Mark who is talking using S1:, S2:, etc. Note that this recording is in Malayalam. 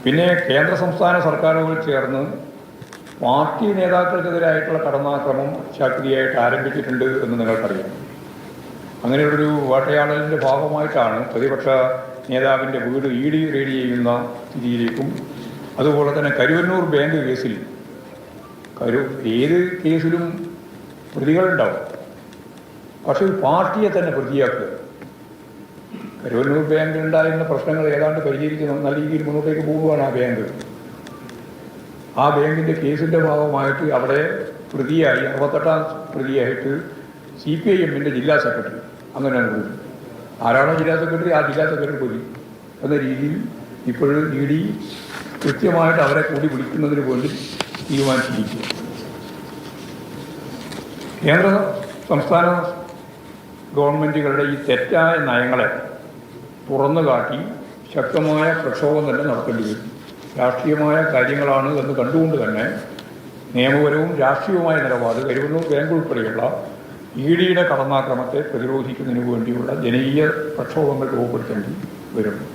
S1: പിന്നെ കേന്ദ്ര സംസ്ഥാന സർക്കാരുകൾ ചേർന്ന് പാർട്ടി നേതാക്കൾക്കെതിരായിട്ടുള്ള കടന്നാക്രമം ശക്തിയായിട്ട് ആരംഭിച്ചിട്ടുണ്ട് എന്ന് നിങ്ങൾക്കറിയാം. അങ്ങനെയുള്ളൊരു വേട്ടയാടലിൻ്റെ ഭാഗമായിട്ടാണ് പ്രതിപക്ഷ നേതാവിൻ്റെ വീട് ED റെയ്ഡ് ചെയ്യുന്ന സ്ഥിതിയിലേക്കും, അതുപോലെ തന്നെ കരുവന്നൂർ ബാങ്ക് കേസിൽ ഏത് കേസിലും പ്രതികളുണ്ടാവും, പക്ഷേ പാർട്ടിയെ തന്നെ പ്രതിയാക്കുക. കരുവന്നൂർ ബാങ്കിലുണ്ടായിരുന്ന പ്രശ്നങ്ങൾ ഏതാണ്ട് പരിഹരിച്ച് നല്ല രീതിയിൽ മുന്നോട്ടേക്ക് പോവുകയാണ് ആ ബാങ്ക്. ആ ബാങ്കിൻ്റെ കേസിൻ്റെ ഭാഗമായിട്ട് അവിടെ പ്രതിയായി 68ാം പ്രതിയായിട്ട് CPIM-ൻ്റെ ജില്ലാ സെക്രട്ടറി, അങ്ങനെയാണ് പ്രതി. ആരാണോ ജില്ലാ സെക്രട്ടറി ആ ജില്ലാ സെക്രട്ടറി പ്രതി എന്ന രീതിയിൽ ഇപ്പോഴും ED കൃത്യമായിട്ട് അവരെ കൂടി വിളിക്കുന്നതിന് വേണ്ടി തീരുമാനിച്ചിരിക്കുക. കേന്ദ്ര സംസ്ഥാന ഗവൺമെൻറ്റുകളുടെ ഈ തെറ്റായ നയങ്ങളെ തുറന്നു കാട്ടി ശക്തമായ പ്രക്ഷോഭം തന്നെ നടത്തേണ്ടി വരും. രാഷ്ട്രീയമായ കാര്യങ്ങളാണ് എന്ന് കണ്ടുകൊണ്ട് തന്നെ നിയമപരവും രാഷ്ട്രീയവുമായ നിലപാട് കരുവന്നൂർ ബാങ്ക് ഉൾപ്പെടെയുള്ള EDയുടെ കടന്നാക്രമത്തെ പ്രതിരോധിക്കുന്നതിന് വേണ്ടിയുള്ള ജനകീയ പ്രക്ഷോഭങ്ങൾ രൂപപ്പെടുത്തേണ്ടി വരും.